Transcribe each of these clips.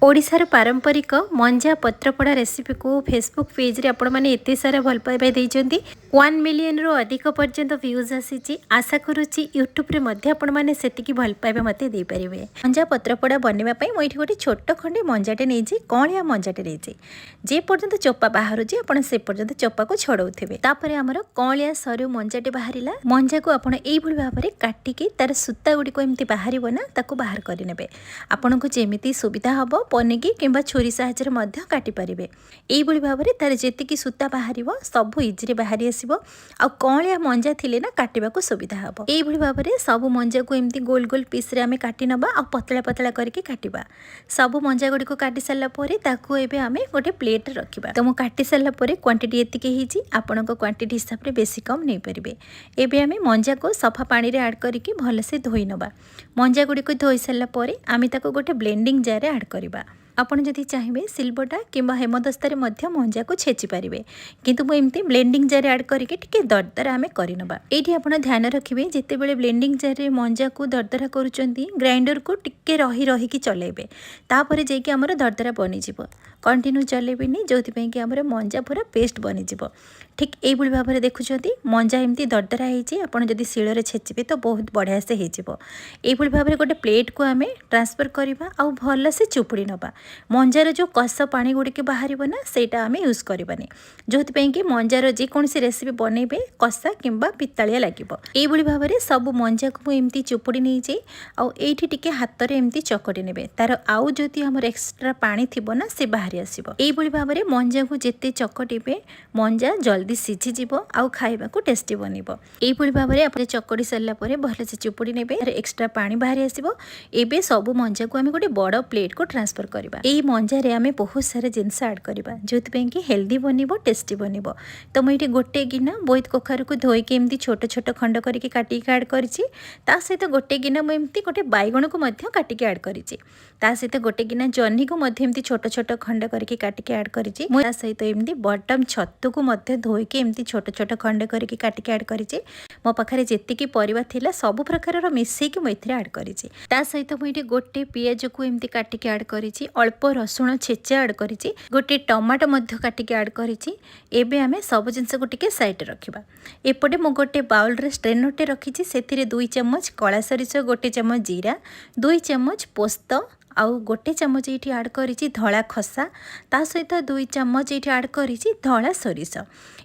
ओडिशार पारंपरिक मंजा पत्रपड़ा रेसिपी को फेसबुक पेज रे आपण माने एते सारा भल पाइबा देइचंती 1 मिलियन रो अधिक पर्यंत व्यूज आसीची। आशा करूची यूट्यूब रे मध्ये आपण माने सेतिकी भल पाइबा मते देई परिबे। मंजा पत्रपड़ा बनेबा पई मोइठी गोटे छोट खंडे मंजाटे नेइची, कणिया मंजाटे नेइची। जे पर्यंत चोपा बाहरुची आपण से पर्यंत चोपा को छडौथिबे। तापरे हमर कणिया सरू मंजाटे बाहरिला। मंजा को आपण एई भली भाबरे काटिकी तार सूता गुडी को एमती बाहरिबो ना ताको बाहर करि नेबे। आपण को जेमिति सुविधा हबो पनिकी किंबा छुरी साहाय्य मध्य काटि पारिबे। एई भली भाबरे तार जेतिकी सूता बाहरिबो सब इजिरे बाहरी आसीबो। आ कणिया मंजा थिले ना काटिबा को सुविधा हबो। एई भली भाबरे सब मंजा को एमती गोल गोल पीस रे आमे काटि नबा आ पतला पतला करके काटिबा। सब मंजा गुडी को काटि सारला परे ताकू एबे आमे गोटे प्लेट रे रखिबा। तो मु काटि सारला परे क्वांटिटी एतिके हिची, आपण को क्वांटिटी हिसाब रे बेसी कम नै परिबे। एबे आमे मंजा को सफा पानी रे ऐड करके भले से धोई नबा। मंजा गुडी को धोई सारला परे आमे ताको गोटे ब्लेंडिंग जार रे ऐड करिबा। आपण जदि चाहिए सिलबटा किंबा हेमदस्तारे मध्य मंजा को छेची पारिबे, किंतु मु एमती ब्लेंडिंग जार ऐड करके टिके दरदरा आमे करिनबा। एठी आपण ध्यान रखिबे जेते बेले ब्लेंडिंग जार रे मंजा को दरदरा करूचंती ग्राइंडर को टिके रही रही की चलेबे। तापरे जे कि हमर दरदरा बनि जिवो। कंटिन्यू चलेबिनी जोथि पई कि हमर मंजा पूरा पेस्ट बनि जिवो। ठीक एई भली भाबरे देखुचंती मंजा एमती दरदरा हेची। आपण जदि शिळ रे छेचिबे तो बहुत बढ़िया से हे जिवो। एई भली भाबरे गोटे प्लेट को आमे ट्रांसफर करिबा आ भल से चुपुड़ी नबा। मंजार जो कस पानी गुड़िक बाहर ना सेटा आम यूज करबानी, जो कि मंजार जेकोसी रेसिपी बनइबे कसा किंबा पितालिया लगे। ये भाव में सब मंजा को एमती चुपुड़ी नहीं आईठी टिके हाथ में एमती चकटी ने तार आउ जो आम एक्सट्रा पानी थी ना से बाहर आसो। ये भाव में मंजा को जिते चकटे मंजा जल्दी सीझीज आउ खाइबा को टेस्टी बनइब। ये भाव में आप चकड़ी सारा भल से चुपुड़ी ने एक्सट्रा पानी बाहर आसो। एबे सब मंजा को आम गोटे बड़ प्लेट को ट्रांसफर करवा। यही मंजारे आमे बहुत सारा जिनस ऐड करवा जो कि हेल्दी बनइब टेस्टी बनइब। तो मुझे गोटे गिना बोईत कखारू को धोईकी एमती छोट छोट खंड करके काटिक ऐड करिछि। ता सहित गोटे गिना मु एमती गोटे बैगण को मध्य काटिक ऐड करिछि। ता सहित गोटे गिना जह्नी को मध्य एमती छोट छोट खंड करके काटिक ऐड करिछि। मु ता सहित एमती बटम छत्तू को मध्य धोईकी एमती छोट छोट खंड करके काटिक ऐड करिछि। मो पाखरे जेतिकी परिबा थिला सब प्रकार रो मिसेकी मु एथिरे ऐड करिछि। ता सहित मु एठी गोटे पियाज को एमती काटिक ऐड करिछि। अल्प रसुण छेचा ऐड करिछि। गोटे टमाटो मध्य काटिक ऐड करिछि। एबे आमे सब जिंस को टिके साइड रखिबा। एपटे मु गोटे बाउल रे स्ट्रेनरटे रखिछि। सेथिरे 2 चम्मच कला सरिष, गोटे चम्मच जीरा, 2 चम्मच पोस्त आउ गोटे चम्मच ये ऐड करिछि धला खसा। ता सहित 2 चम्मच ये ऐड करिछि धला सरिष।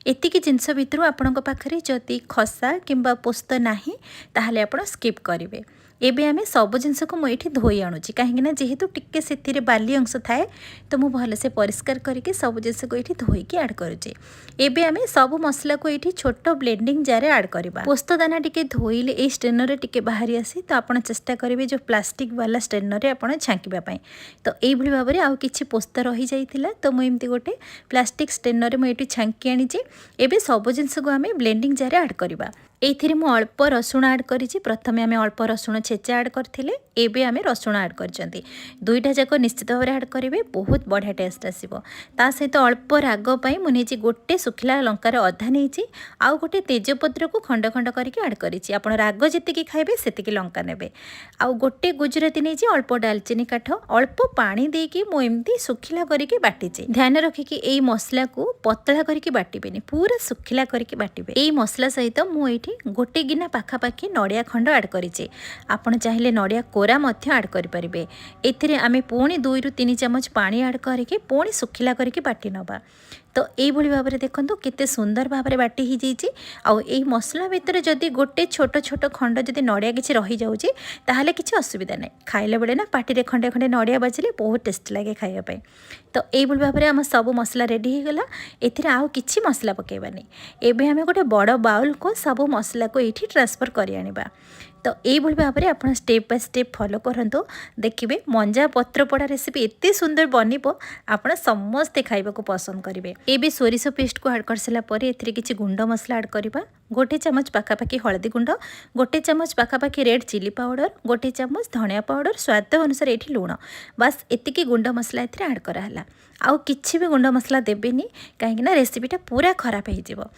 एतिकी जिनस भितर आपण पाखरे जदि खसा किंबा पोस्त नाही ताहले आपण स्किप करिवे। एबे आमे सब जिनस को मुझे धोई आणुची कहीं जेहेतु टिके से बाली अंश थाए तो मु भल से परिष्कार करके सब जिनस को ये धोईकी ऐड करुचे। एबे आमे सब मसला को ये छोट ब्लेंडिंग जार ऐड करवा। पोस्त दाना टिके धोइले ए स्ट्रेनर रे टिके बाहरी आसी तो आपण चेष्टा करेंगे जो प्लास्टिक वाला स्ट्रेनर रे आपण छांकिबा पई। तो एई भली भाबरे आउ किछि पोस्त रही जाइतिला तो मु एमती गोटे प्लास्टिक स्ट्रेनर रे मु एठी छांकी आनिची। एबे सब जिनस को आमे ब्लेंडिंग जार ऐड करवा। एथिरे मु अल्प रसुण ऐड करिछि। प्रथमे आमे अल्प रसुण छेचा ऐड करथिले, एबे आमे रसुण ऐड करचंती। दुईटा जाक निश्चित भाव ऐड करेंगे, बहुत बढ़िया टेस्ट आसीबो। ता सहित अल्प राग पई मु नेछि गोटे सुखिला लंकार अधा नेछि आउ गोटे तेजपत्र को खंड खंड करके ऐड करिछि। आपण राग जेतिकी खाइबे सेतिकी लंका नेबे। आउ गोटे गुजराती नेछि, अल्प दालचीनी काठ, अल्प पानी देकी मु एमती सुखिला करके बाटिछि। ध्यान रखिकी एई मसला को पतला करके बाटिबेनी, पूरा सुखिला करके बाटिबे। एई मसला सहित मु एठी गोटे गिना पाखापाखि नड़िया खंड ऐड करिछि। आपण चाहिले नड़िया कोरा मध्य ऐड करि परिबे। एथिरे आमे पुणी 2 रु 3 चम्मच पानी ऐड करके पुणी सुखिला करके बाटी नबा। तो यही भाव में देखो केते सुंदर भाव में बाटी ही जाइए। आउ एई मसला भितर जदि गोटे छोट छोट खंड जदि नड़िया किछि रही जाउछि ताहले किछि असुविधा नै। खाइले बेले ना पाटी रे खंडे खंडे नड़िया बाजिले बहुत टेस्टी लागे खाइबा पई। तो यही भाव में आम सब मसला रेडी हो गला। एथिरे आउ किछि मसला पकेबानी। एबे आमे गोटे बड़ बाउल को सब मसला को एठी ट्रांसफर करि आनिबा। तो यही भाव में आप स्टेप बाय स्टेप फॉलो करंतु, देखिए मंजा पत्रपड़ा रेसिपी एते सुंदर बनिबो आपण समस्ते खाइबा को पसंद करेंगे। एबे सोरिष पेस्ट को ऐड कर सारा पर एथिरे किछि गुंड मसला ऐड करबा। गोटे चामच पाखापाखि हलदी गुंड, गोटे चामच पाखापाखि रेड चिली पाउडर, गोटे चामच धनिया पाउडर, स्वाद अनुसार ये लुण, बास एतिकी गुंड मसला ये आड कराला। आउ किछि भी गुंड मसला देबेनी कहीं रेसिपीटा पूरा खराब हो।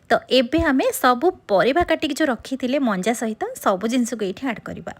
तो एबे हमें सबू परिबा काटिक जो रखी थिले मंजा सहित सबू जिनस को ये आड करवा।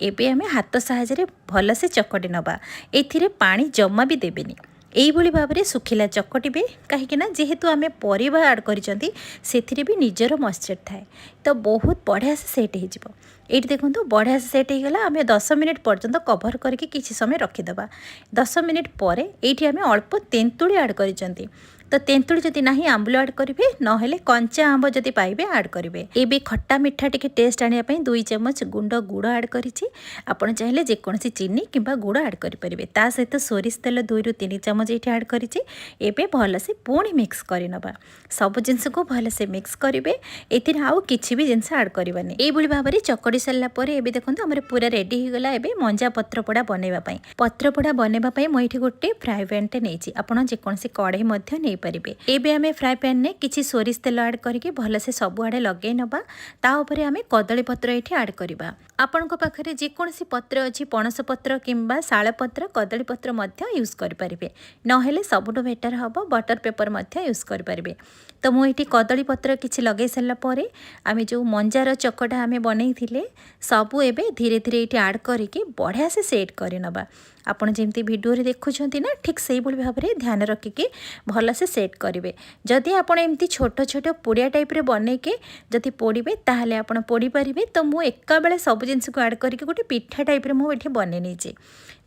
एबे हमें हाथ साहाय्य भल से चकटी नबा। एथिरे पानी जमा भी देबेनी, यही भाव में सुखिला चकटे कहीं जेहेतु आम परिबा आड करिसेंती सेथिरे भी निजर मॉइस्चर थाए, तो बहुत बढ़िया से सेट हो। ये देखो बढ़िया से सेट होगा। आम 10 मिनिट पर्यंत कभर करके किसी समय रखीदे। 10 मिनिट पर ये आम अल्प तेंतुली आड करिसेंती, तो तेंतुली जदि नहीं आंबुल आड करेंगे, नहेले कंचा आंब जदि पाइबे आड करेंगे। ये खट्टा मिठा टिके टेस्ट आने 2 चामच गुंड गुड़ आड करिछि। आपण चाहिले जेकोसी चीनी किंबा गुड़ आड करेंगे। ता सहित सोरिष तेल 2 ରୁ 3 चामच ये आड करिछि। एबे भल से पुणी मिक्स करनबा। सब जिनस को भल से मिक्स करेंगे। एथिर आउ किछि भी जिनस आड करबानी। एई भाव में चकड़ी सारा पर एबे देखंतु हमर पूरा रेडी हो गला। एबे मंजा पत्र पोड़ा बनैबा पई, पत्र पोड़ा बनैबा पई मैं एठी गोटे फ्राई पैन टे नैछि। आपण जेकोसी कढ़ई मध्य नै पारिबे। एबे आमे फ्राई पैन ने किछि सोरिष तेल ऐड करके भल से सब आड़े लगे नबा। ता ऊपर आमे कदली पत्र एठी ऐड करबा। आपनको पाखरे जेकोसी पत्र अछि, पणस पत्र किंबा शाल पत्र, कदली पत्र मध्य यूज करि परिबे। नहेले सबुठो बेटर हबो बटर पेपर मध्य यूज करि परिबे। तो मु एठी कदली पत्र किछि लगे सल्ला परे आमे जो मंजार चकटा आमे बनै थिले सबु एबे धीरे धीरे एठी ऐड करके बढ़िया से सेट करि नबा। आपण जेमती वीडियो रे देखुछंती ना, ठीक सही भाव में ध्यान रखिके भल से सेट करेंगे। जदि आप एमती छोट छोट पोड़िया टाइप रे बने के जदि पोड़े ताहले आपण पोड़ी पारिबे। तो मु एका बेले सब जिनस को ऐड करके गोटे पिठा टाइप रे मु एठी बने नेछि।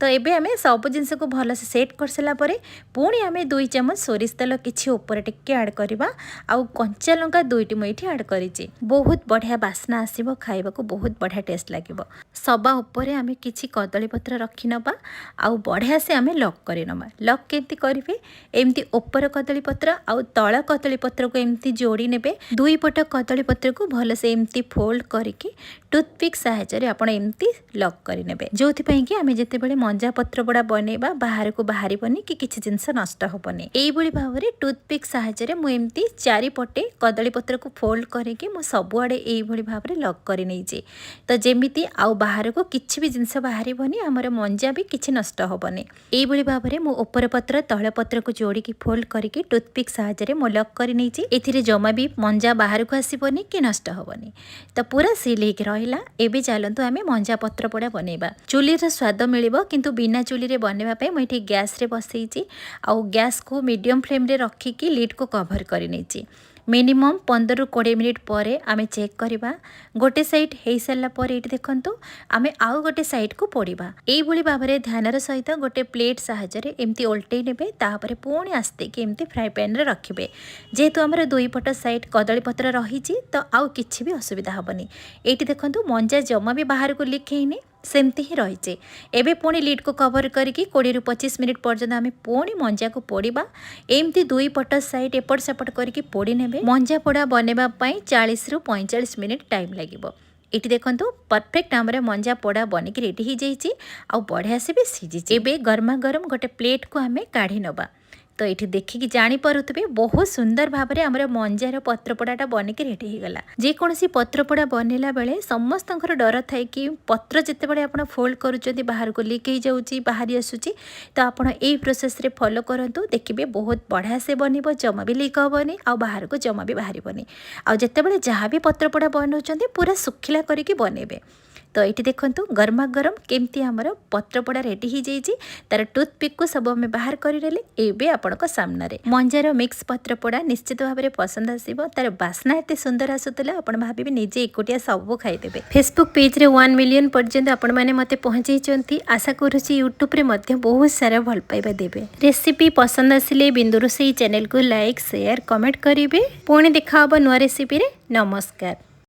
तो एबे आमे सब जिनस को भल से सेट कर सला परे पुणी आमे 2 चामच सोरिष तेल किछि ऊपर टिके ऐड करबा। आउ कंचा लंका 2टी मु एठी ऐड करिछि। बहुत बढ़िया बास्ना आसीबो, खाइबा को बहुत बढ़िया टेस्ट लागिबो। सबा ऊपर आमे किछि कदली पत्र रखि नबा। आउ बढ़िया से आमे लॉक करे नबा। लॉक केमती करिवे, एमती ऊपर कदली पत्र आउ तळ कदली पत्र को एमती जोड़ी नेबे। 2 पट कदली पत्र को भल से एमती फोल्ड करके टूथपिक सहायता रे आपण एमती लॉक करि नेबे। जोथि पई कि आमे जते बेले मंजा पत्र पोड़ा बनेबा बाहर को बाहरी बनी कि किछि जिंस नष्ट होबनी। एई बळी भाव रे टूथपिक सहायता रे मु एमती चारि पटे कदली पत्र को फोल्ड करके मु सब आड़े एई बळी भाव रे लॉक करि नेछि। तो जेमिति आउ बाहर को किछि भी जिंस बाहरी बनी, हमर मंजा भी किछि नष्ट होबनी। एई बळी भाव रे मु ऊपर पत्र तळ पत्र को जोड़ी की फोल्ड करके टूथपिक सहायता रे मु लॉक करि नेछि। एथिरे जमा भी मंजा बाहर को आसीबनी कि नष्ट होबनी। तो पूरा सील हेक रहिला। एबे चलंतु आमे मंजा पत्र पोड़ा बनेबा। चुली रे स्वाद मिलिबो, किंतु बिना चुली रे बनेबा पई मैं एठी गैस रे बसैछि। आउ गैस को मीडियम फ्लेम रे रखिकी लिड को कवर करि नेछि। मिनिमम 15 ରୁ 20 मिनिट पर आमे चेक करबा। गोटे साइड हे सारा पर ये देखंतु आमे आउ गोटे साइड को पोड़ीबा। एई भली भाबरे ध्यानर सहित गोटे प्लेट सहायता एमती ओल्टे नेबे। तापरे पुणी आस्ते कि एमती फ्राई पैन रे रखिबे। जेहेतु हमर 2 पट साइड कदली पत्र रहिछि तो आउ किछि भी असुविधा हबनी। एठी देखंतु मंजा जमा भी बाहर को लीक हेनी, सेमती ही रही। एबे पुणी लिड को कवर करके 20 ରୁ 25 मिनिट पर्यंत आमे पुणी मंजा को पोड़ीबा। एमती 2 पट साइड एपट सेपट करके पोड़ी नेबे। मंजा पोड़ा बनेबा पई 40 ରୁ 45 मिनिट टाइम लागिबो। एटी देखंतु परफेक्ट हमरे मंजा पोड़ा बनिक रेडी ही जाइछि। आ बढ़िया से भी सिझिछि। एबे गरमा गरम गोटे प्लेट को आमे काढ़ी नबा। तो ये देखिकी जापे बहुत सुंदर भाव में आम मंजार पत्रपोड़ाटा बनिक रेडी हो गला। जेकोसी पत्रपोड़ा बनला बेले समस्त डर थाए कि पत्र जितेबाला आप फोल्ड करुँच बाहर को लीक हो जाऊँगी, बाहरी आसूची। तो आपड़ यही प्रोसेस रे फॉलो करंतु, देखिए बहुत बढ़िया से बनब, जमा भी लीक हेनी, आ बाहर को जमा भी बाहर। आते जहाँ भी पत्रपोड़ा बनाऊँ पूरा सुखिला करके बनइबे। तो ये देखंतु गरमा गरम केमती आमर पत्रपोड़ा रेडी हो जाइए। तार टूथपिक को सब आम बाहर करदेले। एबे आपणक सामने मंजार मिक्स पत्रपोड़ा निश्चित भाव में पसंद आसीबो। तार बास्ना एते सुंदर आसुतला आपण भाबिबे निजे एकोटिया सब खाइदेबे। फेसबुक पेज रे 1 मिलियन पर्यंत आपण माने मते पहुंचैचंती। आशा करूची यूट्यूब रे मध्य बहुत सारा भल पाइबा देबे। रेसिपी पसंद आसिले बिंदुरोसेई चैनल को लाइक शेयर कमेंट करिवे। पुणी देखा हबो नुआ रेसिपी रे। नमस्कार।